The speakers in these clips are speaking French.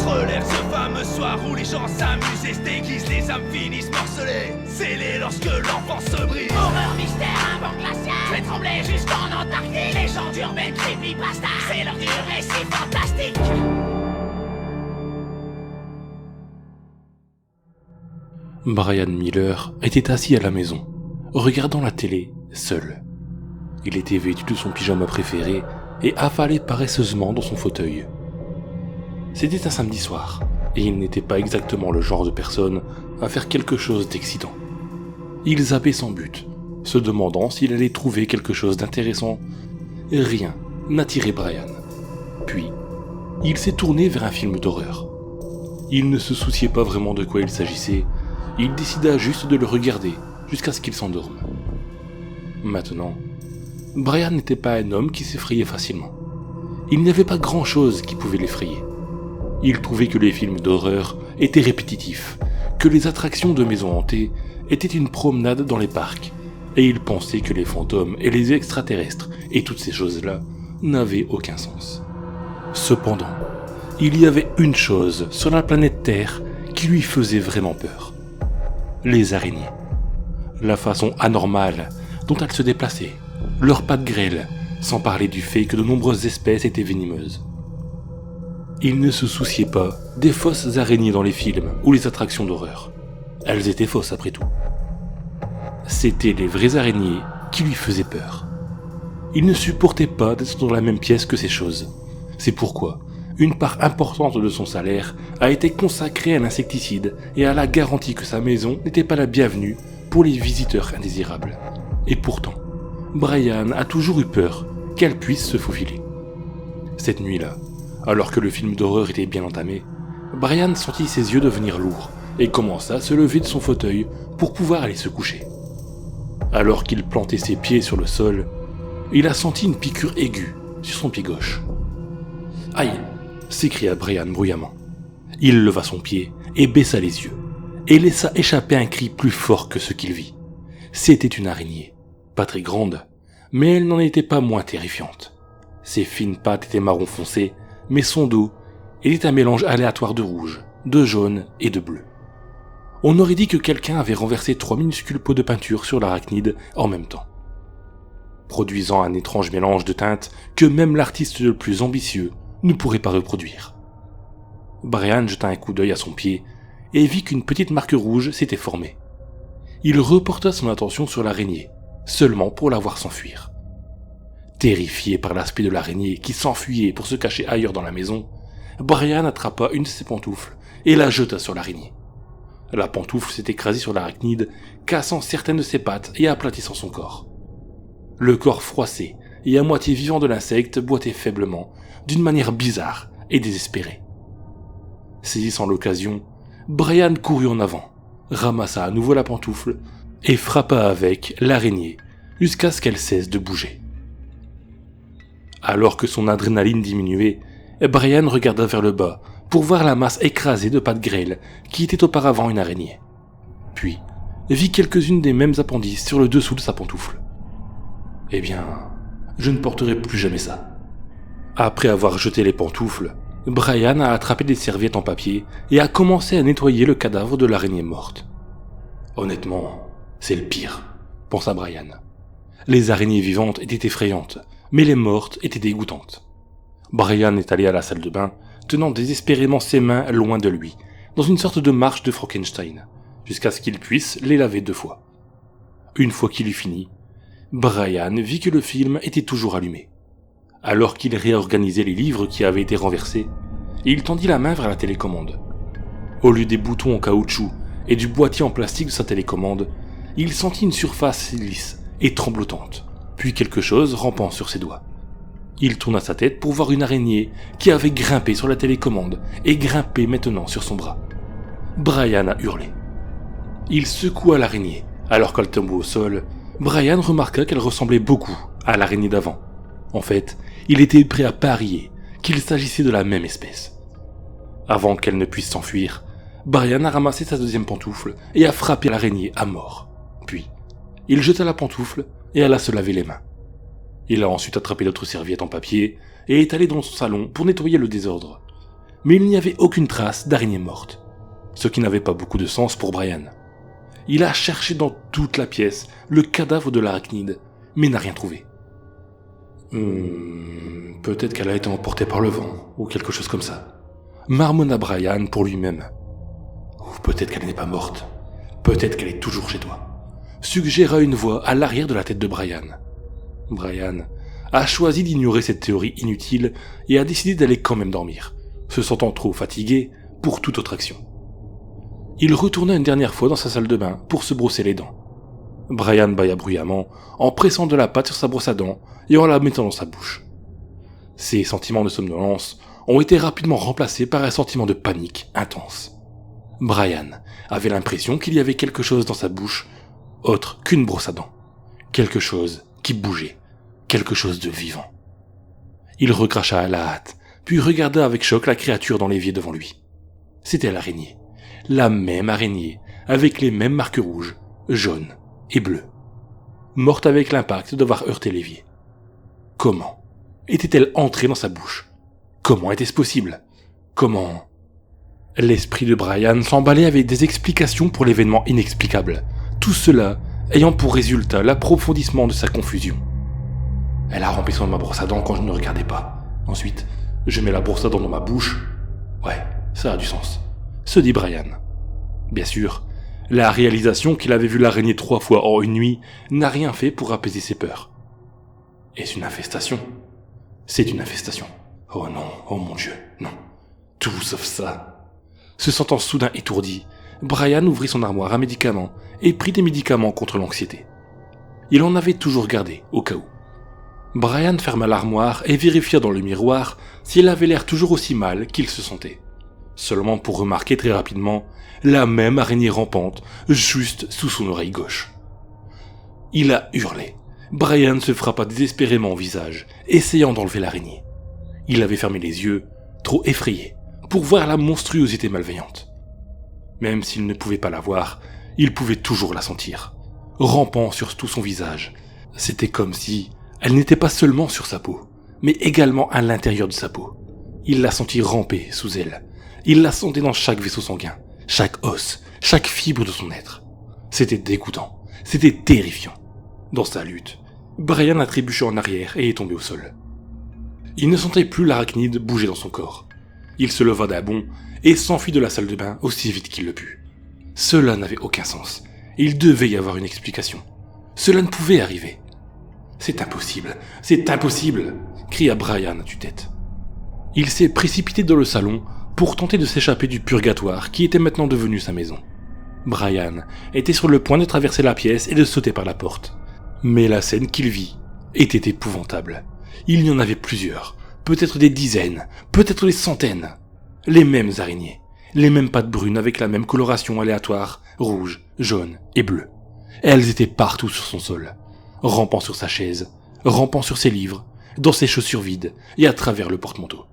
se relève ce fameux soir où les gens s'amusent et se déguisent, les âmes finissent morcelées, scellées lorsque l'enfance se brise. Horreur, mystère, un vent glacial, je vais trembler jusqu'en Antarctique. Légende urbaine, creepypasta, c'est l'heure du récit fantastique. Brian Miller était assis à la maison, regardant la télé, seul. Il était vêtu de son pyjama préféré et affalé paresseusement dans son fauteuil. C'était un samedi soir, et il n'était pas exactement le genre de personne à faire quelque chose d'excitant. Il zappait sans but, se demandant s'il allait trouver quelque chose d'intéressant. Rien n'attirait Brian. Puis, il s'est tourné vers un film d'horreur. Il ne se souciait pas vraiment de quoi il s'agissait, il décida juste de le regarder jusqu'à ce qu'il s'endorme. Maintenant, Brian n'était pas un homme qui s'effrayait facilement. Il n'y avait pas grand-chose qui pouvait l'effrayer. Il trouvait que les films d'horreur étaient répétitifs, que les attractions de maisons hantées étaient une promenade dans les parcs, et il pensait que les fantômes et les extraterrestres et toutes ces choses-là n'avaient aucun sens. Cependant, il y avait une chose sur la planète Terre qui lui faisait vraiment peur. Les araignées. La façon anormale dont elles se déplaçaient, leurs pattes grêles, sans parler du fait que de nombreuses espèces étaient venimeuses. Il ne se souciait pas des fausses araignées dans les films ou les attractions d'horreur. Elles étaient fausses après tout. C'étaient les vraies araignées qui lui faisaient peur. Il ne supportait pas d'être dans la même pièce que ces choses. C'est pourquoi une part importante de son salaire a été consacrée à l'insecticide et à la garantie que sa maison n'était pas la bienvenue pour les visiteurs indésirables. Et pourtant, Brian a toujours eu peur qu'elle puisse se faufiler. Cette nuit-là, alors que le film d'horreur était bien entamé, Brian sentit ses yeux devenir lourds et commença à se lever de son fauteuil pour pouvoir aller se coucher. Alors qu'il plantait ses pieds sur le sol, il a senti une piqûre aiguë sur son pied gauche. « Aïe !» s'écria Brian bruyamment. Il leva son pied et baissa les yeux, et laissa échapper un cri plus fort que ce qu'il vit. C'était une araignée, pas très grande, mais elle n'en était pas moins terrifiante. Ses fines pattes étaient marron foncé, mais son dos était un mélange aléatoire de rouge, de jaune et de bleu. On aurait dit que quelqu'un avait renversé 3 minuscules pots de peinture sur l'arachnide en même temps, produisant un étrange mélange de teintes que même l'artiste le plus ambitieux ne pourrait pas reproduire. Brian jeta un coup d'œil à son pied et vit qu'une petite marque rouge s'était formée. Il reporta son attention sur l'araignée, seulement pour la voir s'enfuir. Terrifié par l'aspect de l'araignée qui s'enfuyait pour se cacher ailleurs dans la maison, Brian attrapa une de ses pantoufles et la jeta sur l'araignée. La pantoufle s'est écrasée sur l'arachnide, cassant certaines de ses pattes et aplatissant son corps. Le corps froissé et à moitié vivant de l'insecte boitait faiblement, d'une manière bizarre et désespérée. Saisissant l'occasion, Brian courut en avant, ramassa à nouveau la pantoufle et frappa avec l'araignée jusqu'à ce qu'elle cesse de bouger. Alors que son adrénaline diminuait, Brian regarda vers le bas pour voir la masse écrasée de pattes grêles qui était auparavant une araignée. Puis, vit quelques-unes des mêmes appendices sur le dessous de sa pantoufle. Eh bien, je ne porterai plus jamais ça. Après avoir jeté les pantoufles, Brian a attrapé des serviettes en papier et a commencé à nettoyer le cadavre de l'araignée morte. Honnêtement, c'est le pire, pensa Brian. Les araignées vivantes étaient effrayantes, mais les mortes étaient dégoûtantes. Brian est allé à la salle de bain, tenant désespérément ses mains loin de lui, dans une sorte de marche de Frankenstein, jusqu'à ce qu'il puisse les laver 2 fois. Une fois qu'il eut fini, Brian vit que le film était toujours allumé. Alors qu'il réorganisait les livres qui avaient été renversés, il tendit la main vers la télécommande. Au lieu des boutons en caoutchouc et du boîtier en plastique de sa télécommande, il sentit une surface lisse et tremblotante, puis quelque chose rampant sur ses doigts. Il tourna sa tête pour voir une araignée qui avait grimpé sur la télécommande et grimpait maintenant sur son bras. Brian a hurlé. Il secoua l'araignée. Alors qu'elle tombait au sol, Brian remarqua qu'elle ressemblait beaucoup à l'araignée d'avant. En fait, il était prêt à parier qu'il s'agissait de la même espèce. Avant qu'elle ne puisse s'enfuir, Brian a ramassé sa deuxième pantoufle et a frappé l'araignée à mort. Puis, il jeta la pantoufle et alla se laver les mains. Il a ensuite attrapé l'autre serviette en papier et est allé dans son salon pour nettoyer le désordre. mais il n'y avait aucune trace d'araignée morte, ce qui n'avait pas beaucoup de sens pour Brian. Il a cherché dans toute la pièce le cadavre de l'arachnide, mais n'a rien trouvé. Peut-être qu'elle a été emportée par le vent, ou quelque chose comme ça. Marmonna Brian pour lui-même. Ou peut-être qu'elle n'est pas morte. Peut-être qu'elle est toujours chez toi. Suggéra une voix à l'arrière de la tête de Brian. Brian a choisi d'ignorer cette théorie inutile et a décidé d'aller quand même dormir, se sentant trop fatigué pour toute autre action. Il retourna une dernière fois dans sa salle de bain pour se brosser les dents. Brian bâilla bruyamment en pressant de la pâte sur sa brosse à dents et en la mettant dans sa bouche. Ses sentiments de somnolence ont été rapidement remplacés par un sentiment de panique intense. Brian avait l'impression qu'il y avait quelque chose dans sa bouche, autre qu'une brosse à dents. Quelque chose qui bougeait, quelque chose de vivant. Il recracha à la hâte, puis regarda avec choc la créature dans l'évier devant lui. C'était l'araignée. La même araignée, avec les mêmes marques rouges, jaunes et bleues. Morte avec l'impact d'avoir heurté l'évier. Comment était-elle entrée dans sa bouche? Comment était-ce possible? Comment... L'esprit de Brian s'emballait avec des explications pour l'événement inexplicable, tout cela ayant pour résultat l'approfondissement de sa confusion. Elle a rampé sur ma brosse à dents quand je ne regardais pas. Ensuite, je mets la brosse à dents dans ma bouche. Ouais, ça a du sens, se dit Brian. Bien sûr, la réalisation qu'il avait vu l'araignée 3 fois en une nuit n'a rien fait pour apaiser ses peurs. Est-ce une infestation? C'est une infestation. Oh non, oh mon Dieu, non. Tout sauf ça. Se sentant soudain étourdi, Brian ouvrit son armoire à médicaments et prit des médicaments contre l'anxiété. Il en avait toujours gardé, au cas où. Brian ferma l'armoire et vérifia dans le miroir si elle avait l'air toujours aussi mal qu'il se sentait. Seulement pour remarquer très rapidement la même araignée rampante juste sous son oreille gauche. Il a hurlé. Brian se frappa désespérément au visage, essayant d'enlever l'araignée. Il avait fermé les yeux, trop effrayé, pour voir la monstruosité malveillante. Même s'il ne pouvait pas la voir, il pouvait toujours la sentir, rampant sur tout son visage. C'était comme si elle n'était pas seulement sur sa peau, mais également à l'intérieur de sa peau. Il la sentit ramper sous elle. Il la sentait dans chaque vaisseau sanguin, chaque os, chaque fibre de son être. C'était dégoûtant, c'était terrifiant. Dans sa lutte, Brian a trébuché en arrière et est tombé au sol. Il ne sentait plus l'arachnide bouger dans son corps. Il se leva d'un bond et s'enfuit de la salle de bain aussi vite qu'il le put. Cela n'avait aucun sens. Il devait y avoir une explication. Cela ne pouvait arriver. C'est impossible, cria Brian à tue-tête. Il s'est précipité dans le salon pour tenter de s'échapper du purgatoire qui était maintenant devenu sa maison. Brian était sur le point de traverser la pièce et de sauter par la porte. Mais la scène qu'il vit était épouvantable. Il y en avait plusieurs, peut-être des dizaines, peut-être des centaines. Les mêmes araignées, les mêmes pattes brunes avec la même coloration aléatoire, rouge, jaune et bleu. Elles étaient partout sur son sol, rampant sur sa chaise, rampant sur ses livres, dans ses chaussures vides et à travers le porte-manteau.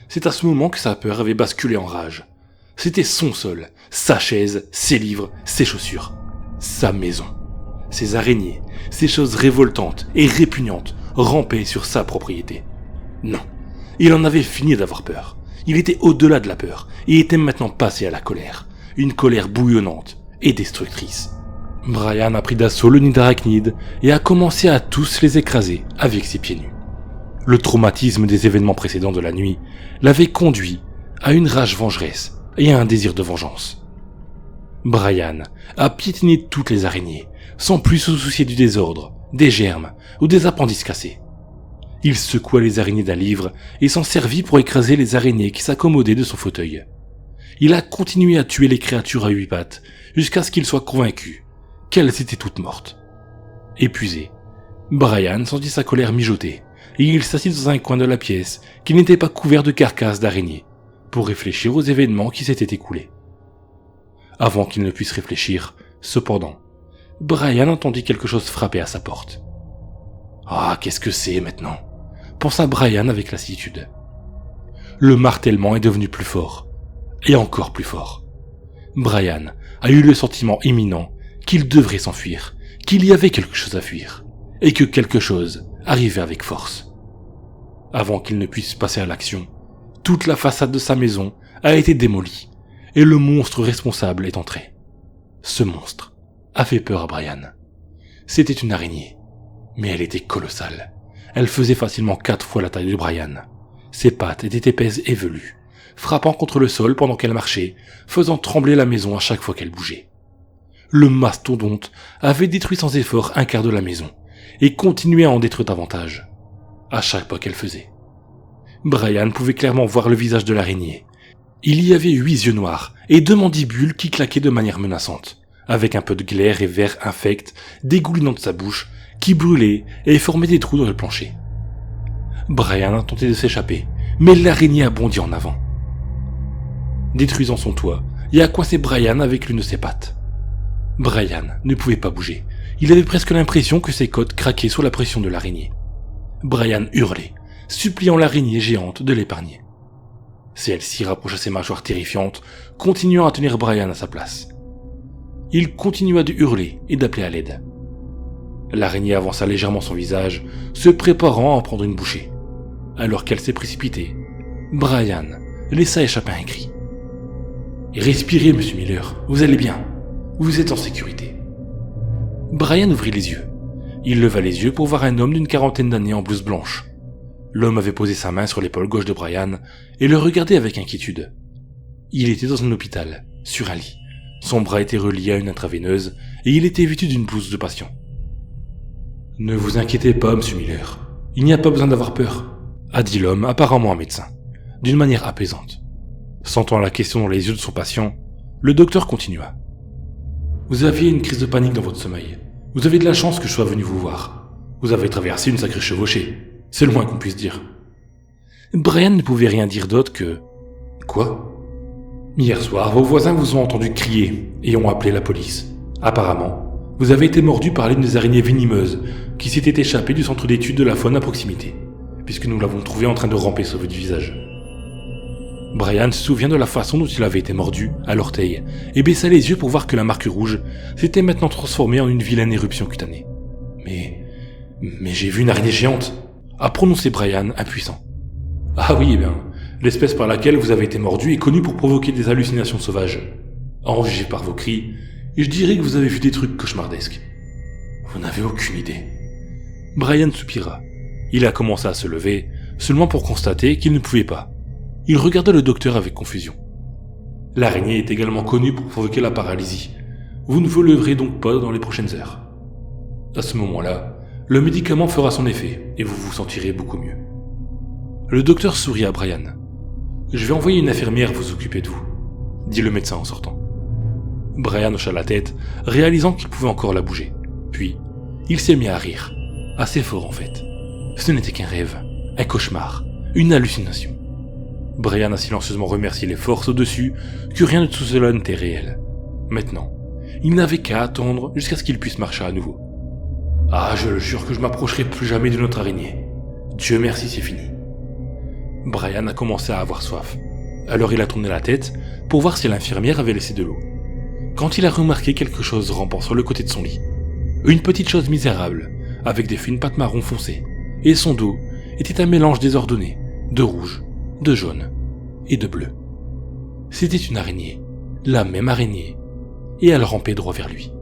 C'est à ce moment que sa peur avait basculé en rage. C'était son sol, sa chaise, ses livres, ses chaussures, sa maison. Ces araignées, ces choses révoltantes et répugnantes rampaient sur sa propriété. Non, il en avait fini d'avoir peur. Il était au-delà de la peur et était maintenant passé à la colère. Une colère bouillonnante et destructrice. Brian a pris d'assaut le nid d'arachnide et a commencé à tous les écraser avec ses pieds nus. Le traumatisme des événements précédents de la nuit l'avait conduit à une rage vengeresse et à un désir de vengeance. Brian a piétiné toutes les araignées, sans plus se soucier du désordre, des germes ou des appendices cassés. Il secoua les araignées d'un livre et s'en servit pour écraser les araignées qui s'accommodaient de son fauteuil. Il a continué à tuer les créatures à 8 pattes jusqu'à ce qu'il soit convaincu qu'elles étaient toutes mortes. Épuisé, Brian sentit sa colère mijoter et il s'assit dans un coin de la pièce qui n'était pas couvert de carcasses d'araignées pour réfléchir aux événements qui s'étaient écoulés. Avant qu'il ne puisse réfléchir, cependant, Brian entendit quelque chose frapper à sa porte. « Ah, qu'est-ce que c'est maintenant ?» pensa Brian avec lassitude. Le martèlement est devenu plus fort, et encore plus fort. Brian a eu le sentiment imminent qu'il devrait s'enfuir, qu'il y avait quelque chose à fuir, et que quelque chose arrivait avec force. Avant qu'il ne puisse passer à l'action, toute la façade de sa maison a été démolie et le monstre responsable est entré. Ce monstre a fait peur à Brian. C'était une araignée, mais elle était colossale. Elle faisait facilement 4 fois la taille de Brian. Ses pattes étaient épaisses et velues, frappant contre le sol pendant qu'elle marchait, faisant trembler la maison à chaque fois qu'elle bougeait. Le mastodonte avait détruit sans effort un quart de la maison, et continuait à en détruire davantage, à chaque pas qu'elle faisait. Brian pouvait clairement voir le visage de l'araignée. Il y avait 8 yeux noirs et 2 mandibules qui claquaient de manière menaçante, avec un peu de glaire et verre infect dégoulinant de sa bouche, qui brûlait et formait des trous dans le plancher. Brian a tenté de s'échapper, mais l'araignée a bondi en avant, détruisant son toit et a coincé Brian avec l'une de ses pattes. Brian ne pouvait pas bouger. Il avait presque l'impression que ses côtes craquaient sous la pression de l'araignée. Brian hurlait, suppliant l'araignée géante de l'épargner. Celle-ci rapprocha ses mâchoires terrifiantes, continuant à tenir Brian à sa place. Il continua de hurler et d'appeler à l'aide. L'araignée avança légèrement son visage, se préparant à en prendre une bouchée. Alors qu'elle s'est précipitée, Brian laissa échapper un cri. « Respirez, monsieur Miller, vous allez bien. Vous êtes en sécurité. » Brian ouvrit les yeux. Il leva les yeux pour voir un homme d'une 40aine d'années en blouse blanche. L'homme avait posé sa main sur l'épaule gauche de Brian et le regardait avec inquiétude. Il était dans un hôpital, sur un lit. Son bras était relié à une intraveineuse et il était vêtu d'une blouse de patient. « Ne vous inquiétez pas, monsieur Miller. Il n'y a pas besoin d'avoir peur, » a dit l'homme, apparemment un médecin, d'une manière apaisante. Sentant la question dans les yeux de son patient, le docteur continua. « Vous aviez une crise de panique dans votre sommeil. Vous avez de la chance que je sois venu vous voir. Vous avez traversé une sacrée chevauchée. C'est le moins qu'on puisse dire. » Brian ne pouvait rien dire d'autre que... « Quoi ? Hier soir, vos voisins vous ont entendu crier et ont appelé la police. Apparemment, vous avez été mordu par l'une des araignées venimeuses qui s'était échappée du centre d'études de la faune à proximité, puisque nous l'avons trouvé en train de ramper sur votre visage. » Brian se souvient de la façon dont il avait été mordu, à l'orteil, et baissa les yeux pour voir que la marque rouge s'était maintenant transformée en une vilaine éruption cutanée. Mais j'ai vu une araignée géante, a prononcé Brian, impuissant. Ah oui, eh bien, l'espèce par laquelle vous avez été mordu est connue pour provoquer des hallucinations sauvages. En juger par vos cris, je dirais que vous avez vu des trucs cauchemardesques. Vous n'avez aucune idée. Brian soupira. Il a commencé à se lever, seulement pour constater qu'il ne pouvait pas. Il regarda le docteur avec confusion. L'araignée est également connue pour provoquer la paralysie. Vous ne vous leverez donc pas dans les prochaines heures. À ce moment-là, le médicament fera son effet et vous vous sentirez beaucoup mieux. Le docteur sourit à Brian. Je vais envoyer une infirmière vous occuper de vous, dit le médecin en sortant. Brian hocha la tête, réalisant qu'il pouvait encore la bouger. Puis, il s'est mis à rire. Assez fort en fait. Ce n'était qu'un rêve, un cauchemar, une hallucination. Brian a silencieusement remercié les forces au-dessus que rien de tout cela n'était réel. Maintenant, il n'avait qu'à attendre jusqu'à ce qu'il puisse marcher à nouveau. Ah, je le jure que je m'approcherai plus jamais d'une autre araignée. Dieu merci, c'est fini. Brian a commencé à avoir soif. Alors il a tourné la tête pour voir si l'infirmière avait laissé de l'eau. Quand il a remarqué quelque chose rampant sur le côté de son lit. Une petite chose misérable, avec des fines pattes marron foncées. Et son dos était un mélange désordonné, de rouge, de jaune et de bleu. C'était une araignée, la même araignée, et elle rampait droit vers lui.